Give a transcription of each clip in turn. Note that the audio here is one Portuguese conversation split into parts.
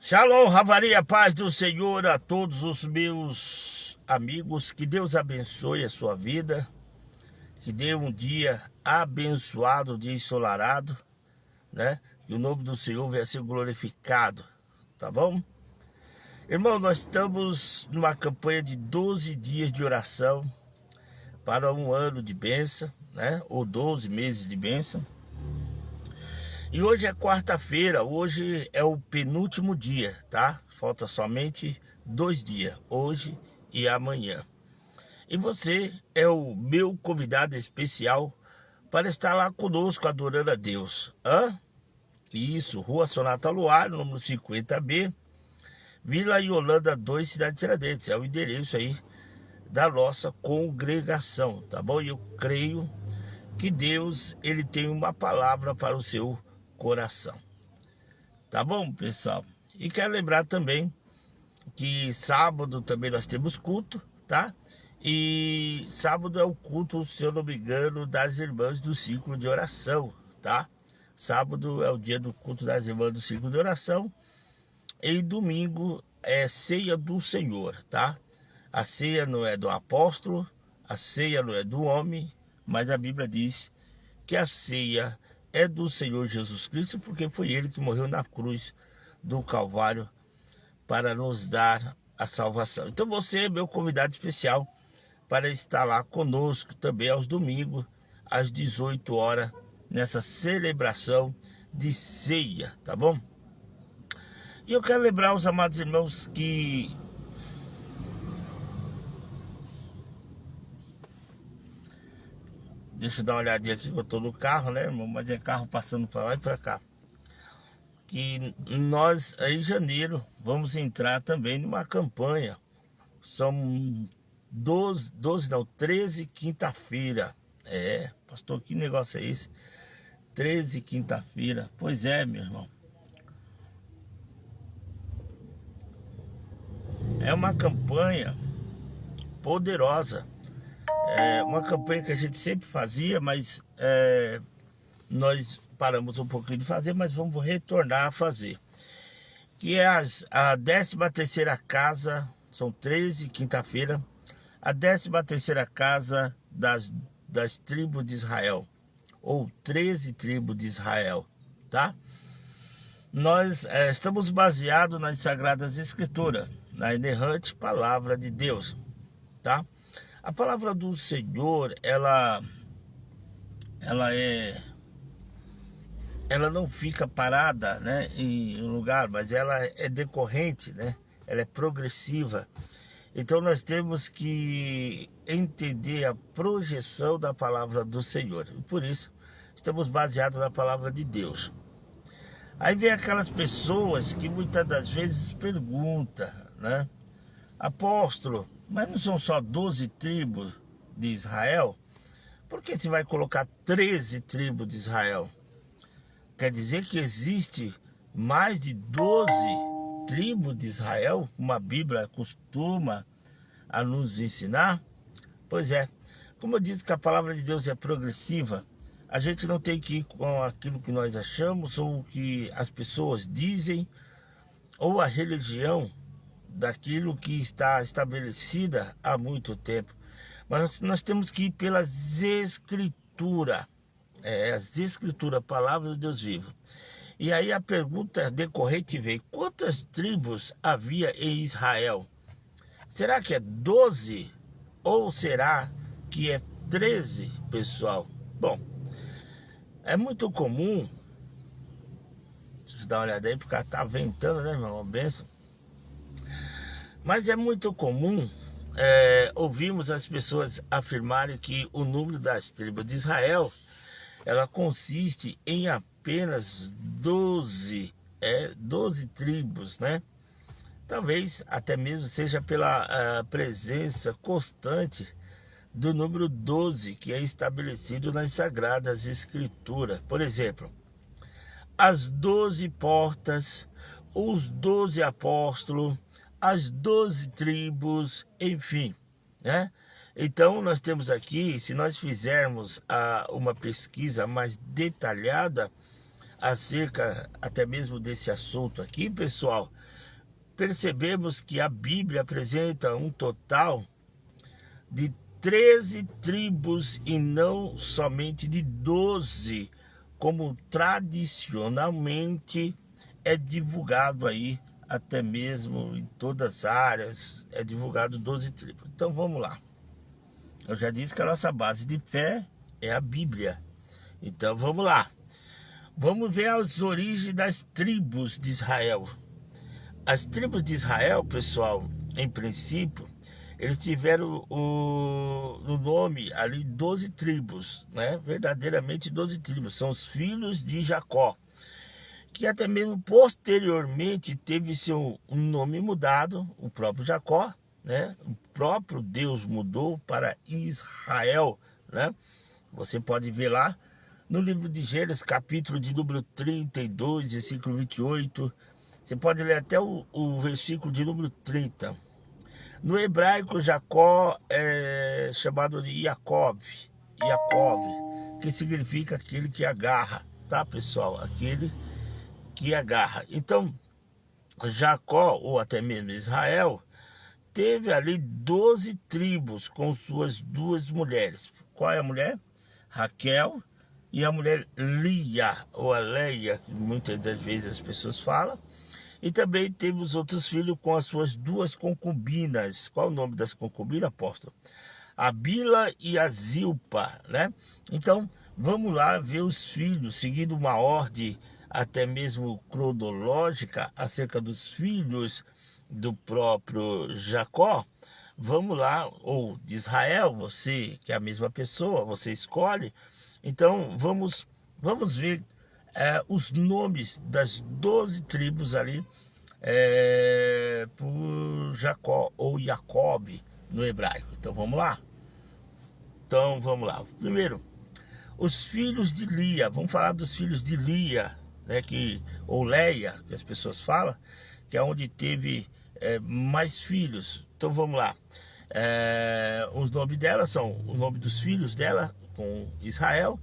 Shalom, Ravaria, paz do Senhor a todos os meus amigos. Que Deus abençoe a sua vida. Que dê um dia abençoado, dia ensolarado, né? Que o nome do Senhor venha ser glorificado, tá bom? Irmão, nós estamos numa campanha de 12 dias de oração para um ano de bênção, né? Ou 12 meses de bênção. E hoje é quarta-feira, hoje é o penúltimo dia, tá? Falta somente 2 dias, hoje e amanhã. E você é o meu convidado especial para estar lá conosco adorando a Deus. Isso, Rua Sonata Luar, número 50B, Vila Iolanda 2, Cidade de Tiradentes. É o endereço aí da nossa congregação, tá bom? E eu creio que Deus, ele tem uma palavra para o seu coração. Tá bom, pessoal? E quero lembrar também que sábado também nós temos culto, tá? E sábado é o culto, se eu não me engano, das irmãs do ciclo de oração, tá? Sábado é o dia do culto das irmãs do ciclo de oração. E domingo é ceia do Senhor, tá? A ceia não é do apóstolo, a ceia não é do homem, mas a Bíblia diz que a ceia é do Senhor Jesus Cristo, porque foi Ele que morreu na cruz do Calvário para nos dar a salvação. Então você é meu convidado especial para estar lá conosco também aos domingos, às 18 horas, nessa celebração de ceia, tá bom? E eu quero lembrar os amados irmãos que deixa eu dar uma olhadinha aqui que eu tô no carro, né, irmão? Mas é carro passando para lá e para cá. Que nós, em janeiro, vamos entrar também numa campanha. São 13 quinta-feira. Pastor, que negócio é esse? 13 quinta-feira. Pois é, meu irmão. É uma campanha poderosa. É uma campanha que a gente sempre fazia, mas nós paramos um pouquinho de fazer, mas vamos retornar a fazer. Que é a 13ª casa, são 13, quinta-feira, a 13ª casa das tribos de Israel, ou 13 tribos de Israel, tá? Nós estamos baseados nas Sagradas Escrituras, na inerrante palavra de Deus, tá? A palavra do Senhor, ela não fica parada, né, em um lugar, mas ela é decorrente, né? Ela é progressiva. Então nós temos que entender a projeção da palavra do Senhor. E por isso estamos baseados na palavra de Deus. Aí vem aquelas pessoas que muitas das vezes perguntam, né? Apóstolo, mas não são só 12 tribos de Israel? Por que você vai colocar 13 tribos de Israel? Quer dizer que existe mais de 12 tribos de Israel, como a Bíblia costuma a nos ensinar? Pois é, como eu disse que a palavra de Deus é progressiva, a gente não tem que ir com aquilo que nós achamos, ou o que as pessoas dizem, ou a religião daquilo que está estabelecida há muito tempo. Mas nós temos que ir pelas Escrituras. As Escrituras, a palavra de Deus vivo. E aí a pergunta decorrente veio: quantas tribos havia em Israel? Será que é 12? Ou será que é 13, pessoal? Bom, é muito comum. Deixa eu dar uma olhada aí, porque tá ventando, né, irmão? Uma benção. Mas é muito comum ouvirmos as pessoas afirmarem que o número das tribos de Israel, ela consiste em apenas 12 tribos, né? Talvez até mesmo seja pela presença constante do número 12 que é estabelecido nas Sagradas Escrituras. Por exemplo, as 12 portas, os 12 apóstolos, as 12 tribos, enfim, né? Então nós temos aqui, se nós fizermos uma pesquisa mais detalhada acerca até mesmo desse assunto aqui, pessoal, percebemos que a Bíblia apresenta um total de 13 tribos e não somente de 12, como tradicionalmente é divulgado aí, até mesmo em todas as áreas, é divulgado 12 tribos. Então vamos lá. Eu já disse que a nossa base de fé é a Bíblia. Então vamos lá. Vamos ver as origens das tribos de Israel. As tribos de Israel, pessoal, em princípio, eles tiveram no nome ali 12 tribos, né? Verdadeiramente 12 tribos. São os filhos de Jacó, que até mesmo posteriormente teve seu nome mudado, o próprio Jacó, né? O próprio Deus mudou para Israel, né? Você pode ver lá no livro de Gênesis, capítulo de número 32, versículo 28. Você pode ler até o versículo de número 30. No hebraico, Jacó é chamado de Jacob, que significa aquele que agarra, tá, pessoal? Aquele que agarra. Então, Jacó, ou até mesmo Israel, teve ali 12 tribos com suas duas mulheres. Qual é a mulher? Raquel e a mulher Lia, ou a Leia, que muitas das vezes as pessoas falam. E também teve os outros filhos com as suas duas concubinas. Qual é o nome das concubinas, apóstolo? A Bila e a Zilpa, né? Então, vamos lá ver os filhos, seguindo uma ordem até mesmo cronológica acerca dos filhos do próprio Jacó. Vamos lá, ou de Israel, você que é a mesma pessoa, você escolhe. Então, vamos ver os nomes das 12 tribos ali por Jacó, ou Jacob no hebraico. Então, vamos lá. Primeiro, os filhos de Lia. Vamos falar dos filhos de Lia, né, ou Leia, que as pessoas falam, que é onde teve mais filhos. Então, vamos lá. Os nomes dela são, o nome dos filhos dela com Israel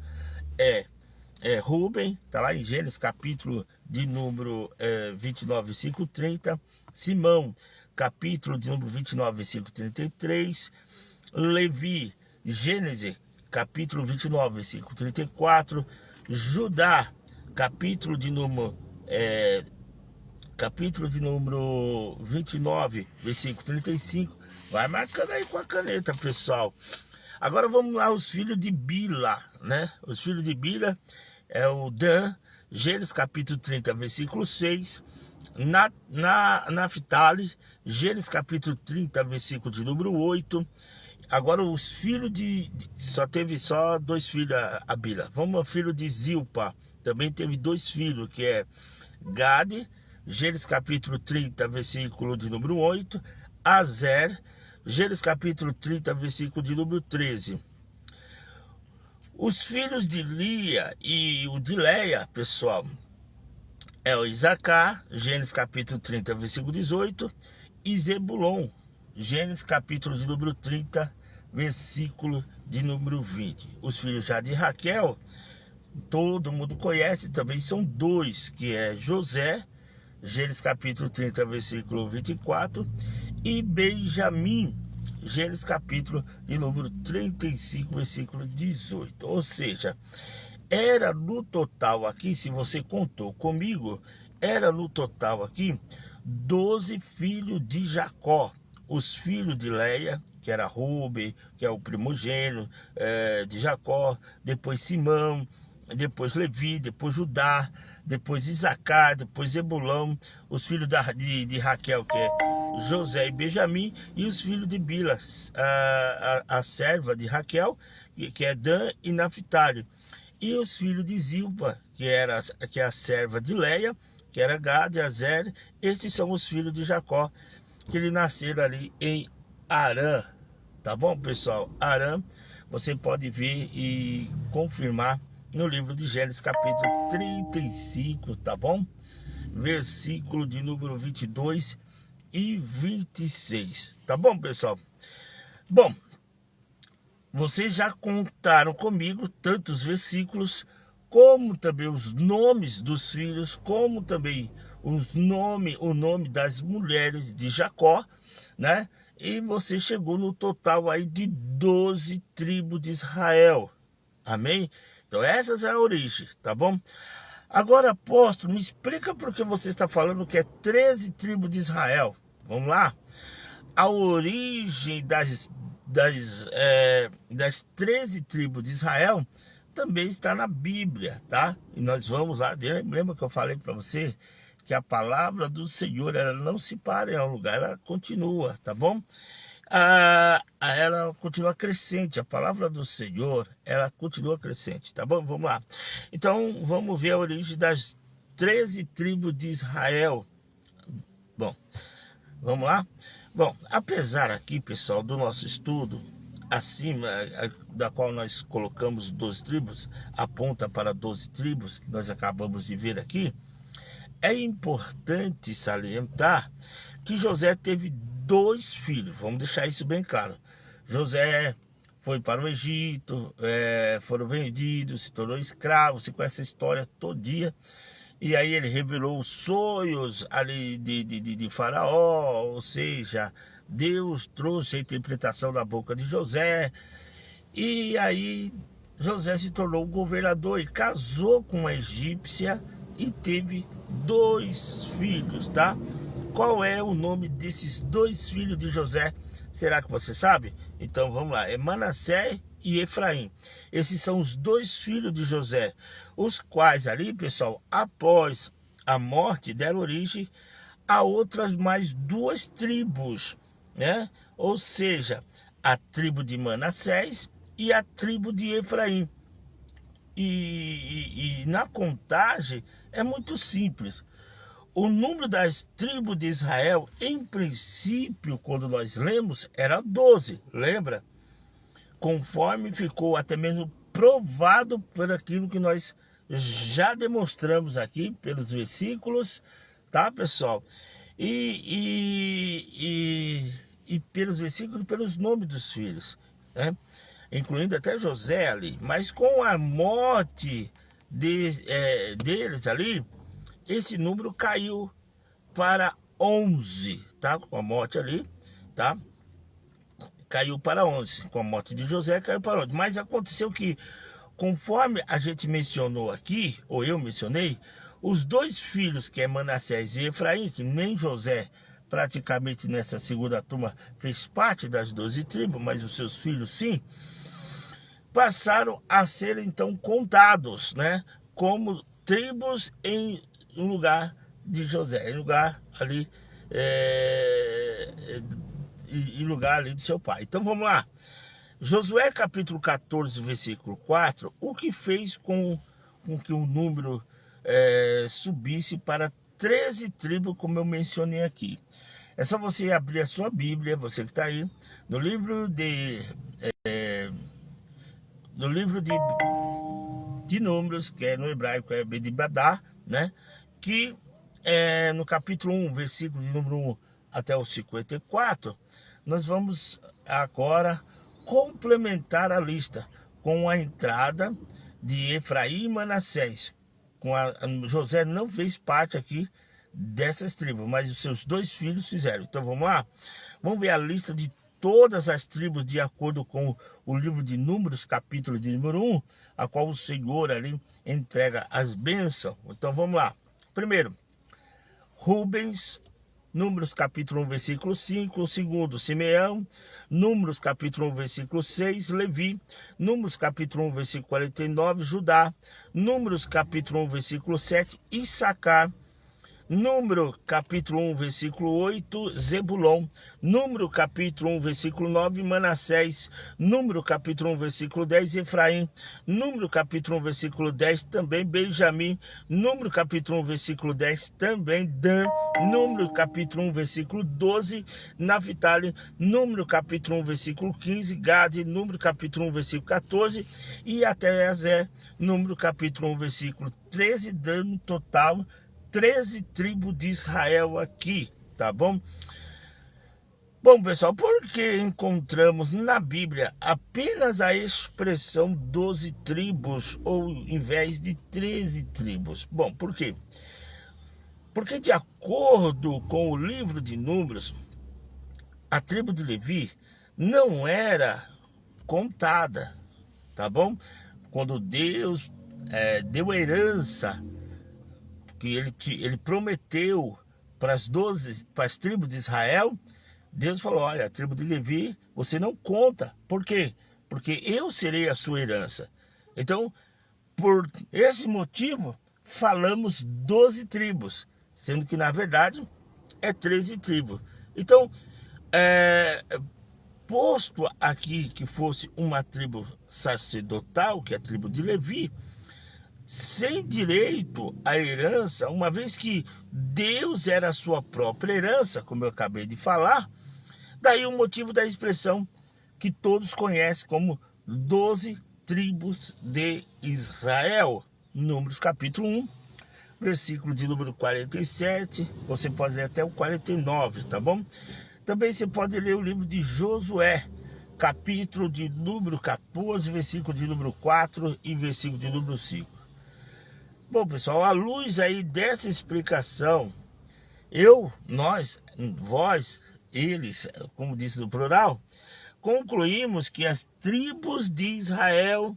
Rúben, está lá em Gênesis, capítulo de número 29, versículo 30. Simão, capítulo de número 29, versículo 33. Levi, Gênesis, capítulo 29, versículo 34. Judá, capítulo de número 29, versículo 35. Vai marcando aí com a caneta, pessoal. Agora vamos lá, os filhos de Bila, né? Os filhos de Bila é o Dan, Gênesis capítulo 30, versículo 6. Naftali, Gênesis capítulo 30, versículo de número 8. Agora os filhos teve só dois filhos a Bila. Vamos ao filho de Zilpa, também teve dois filhos, que é Gade, Gênesis capítulo 30, versículo de número 8. Azer, Gênesis capítulo 30, versículo de número 13. Os filhos de Lia e o de Leia, pessoal, é o Isacar, Gênesis capítulo 30, versículo 18. E Zebulon, Gênesis capítulo de número 30, versículo de número 20. Os filhos já de Raquel, todo mundo conhece, também são dois, que é José, Gênesis capítulo 30, versículo 24, e Benjamim, Gênesis capítulo de número 35, versículo 18. Ou seja, era no total aqui, se você contou comigo, era no total aqui 12 filhos de Jacó. Os filhos de Leia, que era Rúben, que é o primogênito de Jacó, depois Simão, depois Levi, depois Judá, depois Isacar, depois Zebulão, os filhos de Raquel, que é José e Benjamim, e os filhos de Bila, a serva de Raquel, que é Dan e Naftali, e os filhos de Zilpa, que é a serva de Leia, que era Gade e Azer. Esses são os filhos de Jacó, que ele nasceram ali em Harã. Tá bom, pessoal? Harã, você pode ver e confirmar no livro de Gênesis, capítulo 35, tá bom? Versículo de número 22 e 26, tá bom, pessoal? Bom, vocês já contaram comigo tantos versículos como também os nomes dos filhos, como também o nome das mulheres de Jacó, né? E você chegou no total aí de 12 tribos de Israel. Amém? Então essa é a origem, tá bom? Agora, apóstolo, me explica por que você está falando que é 13 tribos de Israel. Vamos lá? A origem das 13 tribos de Israel também está na Bíblia, tá? E nós vamos lá, lembra que eu falei para você que a palavra do Senhor, ela não se para em um lugar, ela continua, tá bom? Ela continua crescente, a palavra do Senhor, ela continua crescente, tá bom? Vamos lá. Então, vamos ver a origem das 13 tribos de Israel. Bom, vamos lá? Bom, apesar aqui, pessoal, do nosso estudo, acima, da qual nós colocamos 12 tribos, aponta para 12 tribos, que nós acabamos de ver aqui, é importante salientar que José teve 2 filhos, vamos deixar isso bem claro. José foi para o Egito, foram vendidos, se tornou escravo, você conhece a história todinha. E aí ele revelou os sonhos ali de Faraó, ou seja, Deus trouxe a interpretação da boca de José. E aí José se tornou governador e casou com uma egípcia e teve 2 filhos, tá? Qual é o nome desses 2 filhos de José? Será que você sabe? Então vamos lá, é Manassés e Efraim. Esses são os 2 filhos de José, os quais ali, pessoal, após a morte, deram origem a outras mais 2 tribos, né? Ou seja, a tribo de Manassés e a tribo de Efraim. E na contagem é muito simples. O número das tribos de Israel, em princípio, quando nós lemos, era 12, lembra? Conforme ficou até mesmo provado por aquilo que nós já demonstramos aqui, pelos versículos, tá, pessoal? E pelos versículos, pelos nomes dos filhos, né? Incluindo até José ali. Mas com a morte deles ali, esse número caiu para 11, tá? Com a morte ali, tá? Caiu para 11. Com a morte de José, caiu para 11. Mas aconteceu que, conforme a gente mencionou aqui, ou eu mencionei, os 2 filhos, que é Manassés e Efraim, que nem José, praticamente nessa segunda turma, fez parte das 12 tribos, mas os seus filhos sim, passaram a ser então contados, né? Como tribos em lugar de José, em lugar ali, em lugar ali de seu pai. Então vamos lá. Josué capítulo 14, versículo 4, o que fez com que o número subisse para 13 tribos, como eu mencionei aqui. É só você abrir a sua Bíblia, você que está aí, no livro de Números, que é no hebraico é Bedibadá, né? Que no capítulo 1, versículo de número 1 até o 54, nós vamos agora complementar a lista com a entrada de Efraim e Manassés. José não fez parte aqui dessas tribos, mas os seus 2 filhos fizeram. Então vamos lá? Vamos ver a lista de todas as tribos de acordo com o livro de Números, capítulo de número 1, a qual o Senhor ali entrega as bênçãos. Então vamos lá. Primeiro, Rubens, Números capítulo 1, versículo 5. O segundo, Simeão, Números capítulo 1, versículo 6. Levi, Números capítulo 1, versículo 49. Judá, Números capítulo 1, versículo 7. Issacar, Número capítulo 1, versículo 8, Zebulon. Número capítulo 1, versículo 9, Manassés. Número capítulo 1, versículo 10, Efraim. Número capítulo 1, versículo 10, também Benjamim. Número capítulo 1, versículo 10, também Dan. Número capítulo 1, versículo 12, Naphtali. Número capítulo 1, versículo 15, Gade. Número capítulo 1, versículo 14, e até Azer. Número capítulo 1, versículo 13, dando total 13 tribos de Israel aqui, tá bom? Bom, pessoal, por que encontramos na Bíblia apenas a expressão 12 tribos, ou em vez de 13 tribos? Bom, por quê? Porque de acordo com o livro de Números, a tribo de Levi não era contada, tá bom? Quando Deus deu herança, que ele prometeu para as tribos de Israel, Deus falou: olha, a tribo de Levi você não conta. Por quê? Porque eu serei a sua herança. Então, por esse motivo, falamos 12 tribos, sendo que na verdade é 13 tribos. Então, posto aqui que fosse uma tribo sacerdotal, que é a tribo de Levi, sem direito à herança, uma vez que Deus era a sua própria herança, como eu acabei de falar, daí o motivo da expressão que todos conhecem como 12 tribos de Israel. Números capítulo 1, versículo de número 47, você pode ler até o 49, tá bom? Também você pode ler o livro de Josué, capítulo de número 14, versículo de número 4 e versículo de número 5. Bom, pessoal, à luz aí dessa explicação, vós, eles, como disse no plural, concluímos que as tribos de Israel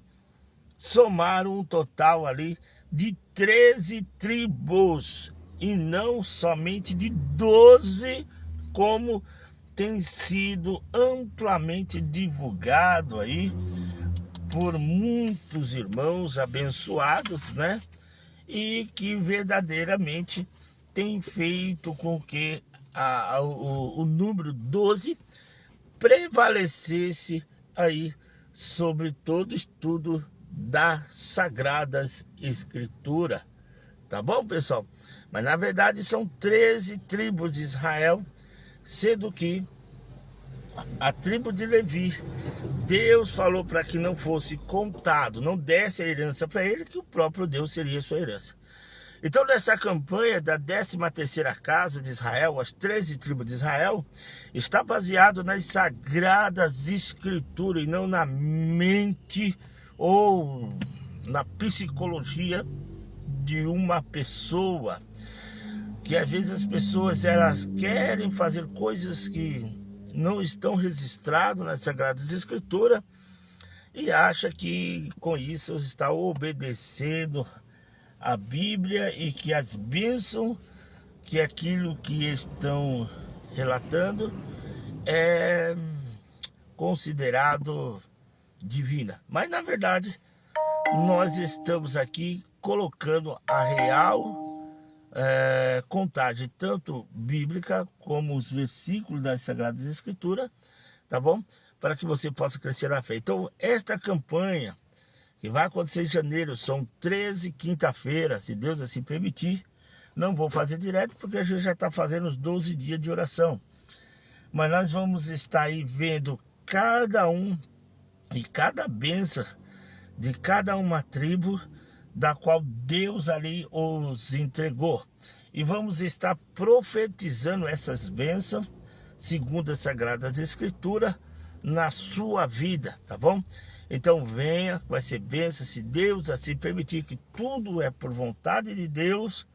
somaram um total ali de 13 tribos, e não somente de 12, como tem sido amplamente divulgado aí por muitos irmãos abençoados, né? E que verdadeiramente tem feito com que o número 12 prevalecesse aí sobre todo estudo das Sagradas Escrituras. Tá bom, pessoal? Mas na verdade são 13 tribos de Israel, sendo que a tribo de Levi, Deus falou para que não fosse contado, não desse a herança para ele, que o próprio Deus seria sua herança. Então, nessa campanha da 13ª casa de Israel, as 13 tribos de Israel, está baseado nas Sagradas Escrituras e não na mente ou na psicologia de uma pessoa. Que às vezes as pessoas elas querem fazer coisas que não estão registradas nas Sagradas Escrituras e acha que com isso está obedecendo a Bíblia e que as bênçãos, que aquilo que estão relatando é considerado divina. Mas na verdade nós estamos aqui colocando a real contagem, tanto bíblica como os versículos das Sagradas Escrituras, tá bom? Para que você possa crescer na fé. Então, esta campanha que vai acontecer em janeiro, são 13 quinta-feiras, se Deus assim permitir. Não vou fazer direto, porque a gente já está fazendo os 12 dias de oração. Mas nós vamos estar aí vendo cada um e cada bênção de cada uma tribo, da qual Deus ali os entregou. E vamos estar profetizando essas bênçãos, segundo as Sagradas Escrituras, na sua vida, tá bom? Então venha, vai ser bênção, se Deus assim permitir, que tudo é por vontade de Deus,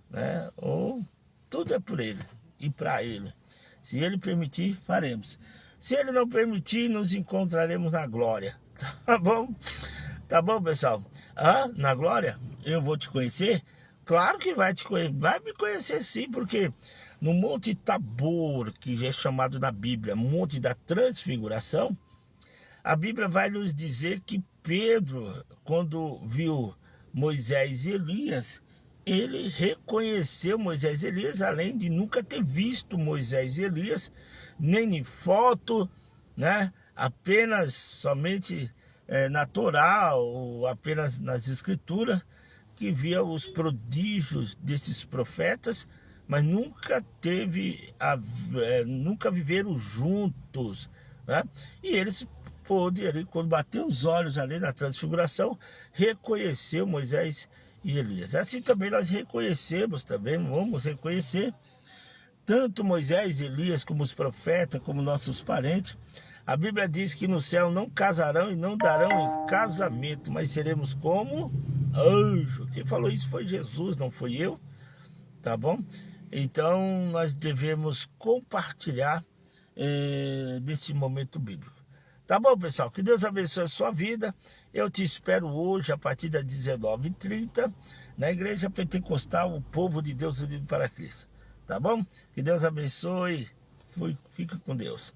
né? Ou tudo é por Ele e para Ele. Se Ele permitir, faremos. Se Ele não permitir, nos encontraremos na glória, tá bom? Tá bom, pessoal? Na glória, eu vou te conhecer? Claro que vai te conhecer, vai me conhecer sim, porque no Monte Tabor, que já é chamado na Bíblia Monte da Transfiguração, a Bíblia vai nos dizer que Pedro, quando viu Moisés e Elias, ele reconheceu Moisés e Elias, além de nunca ter visto Moisés e Elias, nem em foto, né? Apenas somente na Torá, ou apenas nas Escrituras, que via os prodígios desses profetas, mas nunca nunca viveram juntos, né? E eles pôde ali, quando bateu os olhos ali na transfiguração, reconheceu Moisés e Elias. Assim também nós reconhecemos, também vamos reconhecer Tanto Moisés, Elias, como os profetas, como nossos parentes, a Bíblia diz que no céu não casarão e não darão em casamento, mas seremos como anjo. Quem falou isso foi Jesus, não foi eu, tá bom? Então nós devemos compartilhar desse momento bíblico. Tá bom, pessoal? Que Deus abençoe a sua vida. Eu te espero hoje, a partir das 19h30, na Igreja Pentecostal, o Povo de Deus Unido para Cristo. Tá bom? Que Deus abençoe. Fica com Deus.